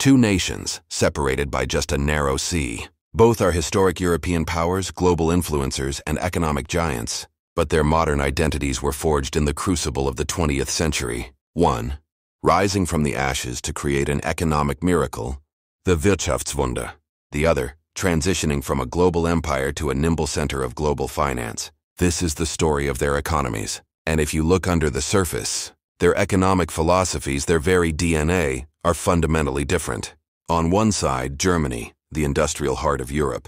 Two nations, separated by just a narrow sea. Both are historic European powers, global influencers, and economic giants. But their modern identities were forged in the crucible of the 20th century. One, rising from the ashes to create an economic miracle, the Wirtschaftswunder. The other, transitioning from a global empire to a nimble center of global finance. This is the story of their economies. And if you look under the surface, their economic philosophies, their very DNA, are fundamentally different. On one side, Germany, the industrial heart of Europe,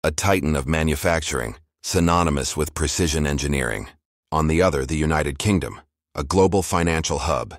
a titan of manufacturing, synonymous with precision engineering. On the other, the United Kingdom, a global financial hub,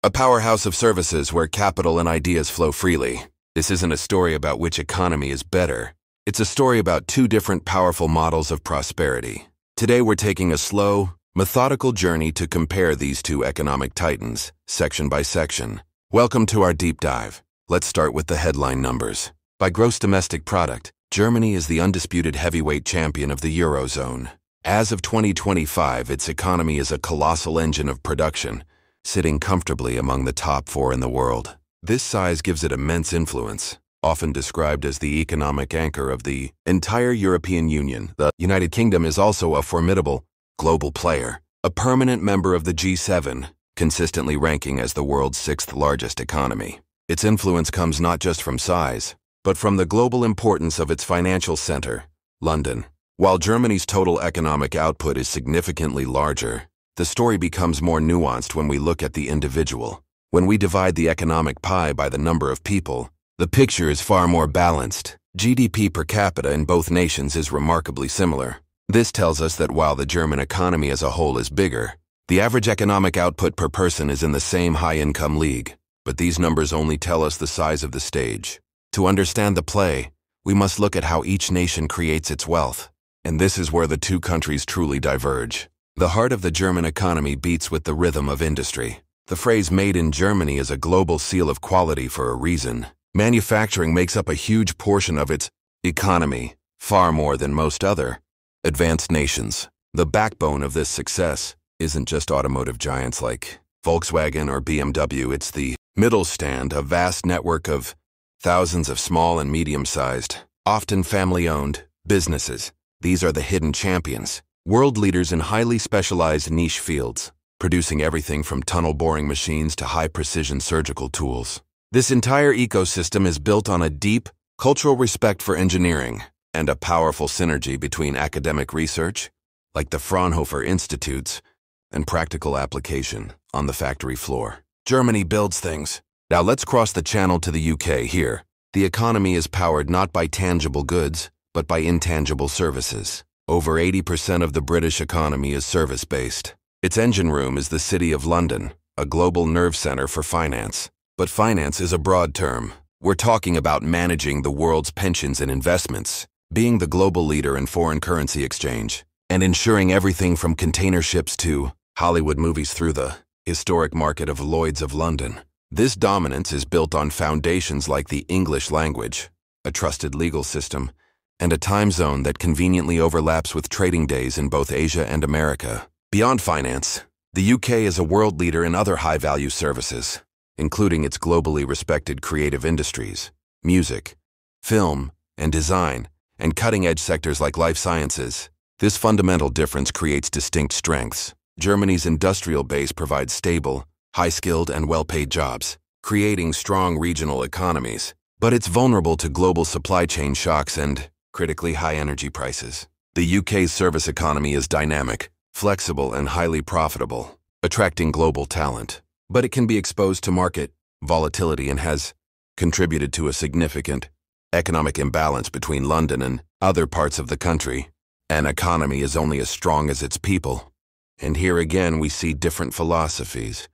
a powerhouse of services where capital and ideas flow freely. This isn't a story about which economy is better. It's a story about two different powerful models of prosperity. Today we're taking a slow, methodical journey to compare these two economic titans, section by section. Welcome to our deep dive. Let's start with the headline numbers. By gross domestic product, Germany is the undisputed heavyweight champion of the Eurozone. As of 2025, its economy is a colossal engine of production, sitting comfortably among the top 4 in the world. This size gives it immense influence, often described as the economic anchor of the entire European Union. The United Kingdom is also a formidable global player, a permanent member of the G7, consistently ranking as the world's 6th largest economy. Its influence comes not just from size, but from the global importance of its financial center, London. While Germany's total economic output is significantly larger, the story becomes more nuanced when we look at the individual. When we divide the economic pie by the number of people, the picture is far more balanced. GDP per capita in both nations is remarkably similar. This tells us that while the German economy as a whole is bigger, the average economic output per person is in the same high-income league. But these numbers only tell us the size of the stage. To understand the play, we must look at how each nation creates its wealth. And this is where the two countries truly diverge. The heart of the German economy beats with the rhythm of industry. The phrase "made in Germany" is a global seal of quality for a reason. Manufacturing makes up a huge portion of its economy, far more than most other advanced nations. The backbone of this success isn't just automotive giants like Volkswagen or BMW, it's the Mittelstand, a vast network of thousands of small and medium-sized, often family-owned, businesses. These are the hidden champions, world leaders in highly specialized niche fields, producing everything from tunnel boring machines to high-precision surgical tools. This entire ecosystem is built on a deep, cultural respect for engineering and a powerful synergy between academic research, like the Fraunhofer Institutes, and practical application on the factory floor. Germany builds things. Now let's cross the channel to the UK here. The economy is powered not by tangible goods, but by intangible services. Over 80% of the British economy is service-based. Its engine room is the City of London, a global nerve center for finance. But finance is a broad term. We're talking about managing the world's pensions and investments, being the global leader in foreign currency exchange, and ensuring everything from container ships to Hollywood movies through the historic market of Lloyd's of London. This dominance is built on foundations like the English language, a trusted legal system, and a time zone that conveniently overlaps with trading days in both Asia and America. Beyond finance, the UK is a world leader in other high-value services, including its globally respected creative industries, music, film, and design, and cutting-edge sectors like life sciences. This fundamental difference creates distinct strengths. Germany's industrial base provides stable, high-skilled, and well-paid jobs, creating strong regional economies. But it's vulnerable to global supply chain shocks and critically high energy prices. The UK's service economy is dynamic, flexible, and highly profitable, attracting global talent. But it can be exposed to market volatility and has contributed to a significant economic imbalance between London and other parts of the country. An economy is only as strong as its people. And here again we see different philosophies.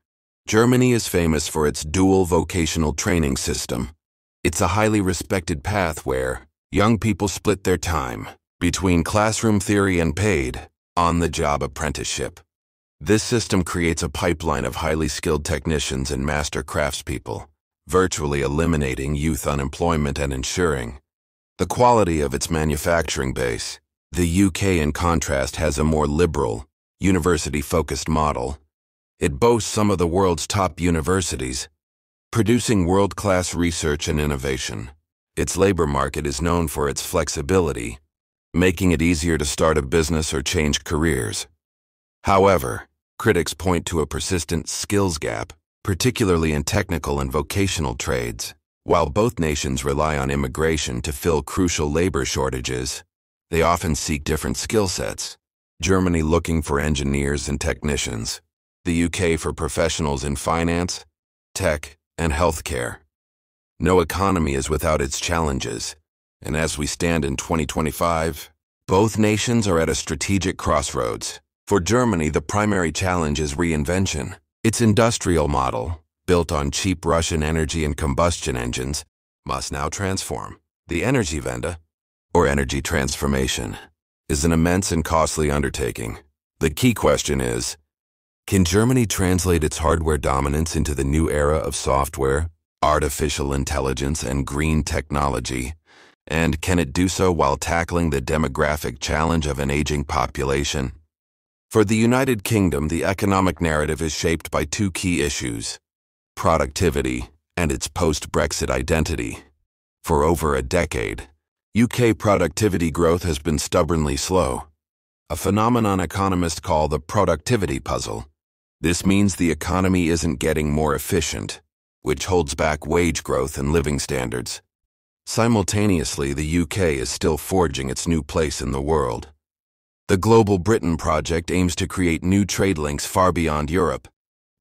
Germany is famous for its dual vocational training system. It's a highly respected path where young people split their time between classroom theory and paid, on-the-job apprenticeship. This system creates a pipeline of highly skilled technicians and master craftspeople, virtually eliminating youth unemployment and ensuring the quality of its manufacturing base. The UK, in contrast, has a more liberal, university-focused model. It boasts some of the world's top universities, producing world-class research and innovation. Its labor market is known for its flexibility, making it easier to start a business or change careers. However, critics point to a persistent skills gap, particularly in technical and vocational trades. While both nations rely on immigration to fill crucial labor shortages, they often seek different skill sets. Germany looking for engineers and technicians, the UK for professionals in finance, tech, and healthcare. No economy is without its challenges, and as we stand in 2025, both nations are at a strategic crossroads. For Germany, the primary challenge is reinvention. Its industrial model, built on cheap Russian energy and combustion engines, must now transform. The Energiewende, or energy transformation, is an immense and costly undertaking. The key question is, can Germany translate its hardware dominance into the new era of software, artificial intelligence, and green technology? And can it do so while tackling the demographic challenge of an aging population? For the United Kingdom, the economic narrative is shaped by two key issues: productivity and its post-Brexit identity. For over a decade, UK productivity growth has been stubbornly slow, a phenomenon economists call the productivity puzzle. This means the economy isn't getting more efficient, which holds back wage growth and living standards. Simultaneously, the UK is still forging its new place in the world. The Global Britain project aims to create new trade links far beyond Europe,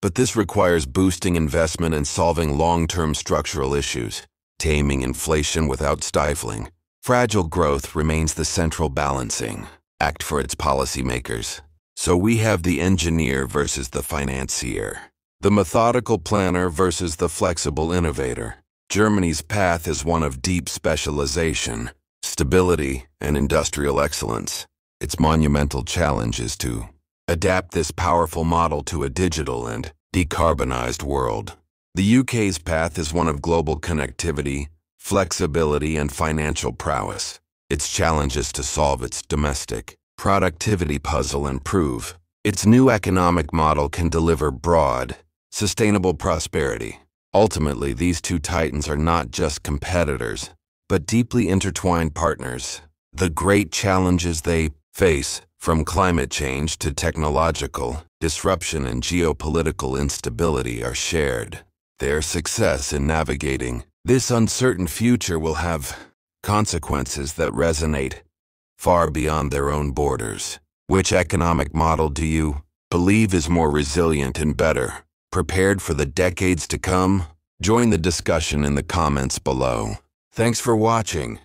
but this requires boosting investment and solving long-term structural issues, taming inflation without stifling. Fragile growth remains the central balancing act for its policymakers. So we have the engineer versus the financier, the methodical planner versus the flexible innovator. Germany's path is one of deep specialization, stability, and industrial excellence. Its monumental challenge is to adapt this powerful model to a digital and decarbonized world. The UK's path is one of global connectivity, flexibility, and financial prowess. Its challenge is to solve its domestic productivity puzzle and prove its new economic model can deliver broad, sustainable prosperity. Ultimately, these two titans are not just competitors, but deeply intertwined partners. The great challenges they face, from climate change to technological disruption and geopolitical instability, are shared. Their success in navigating this uncertain future will have consequences that resonate far beyond their own borders. Which economic model do you believe is more resilient and better prepared for the decades to come? Join the discussion in the comments below. Thanks for watching.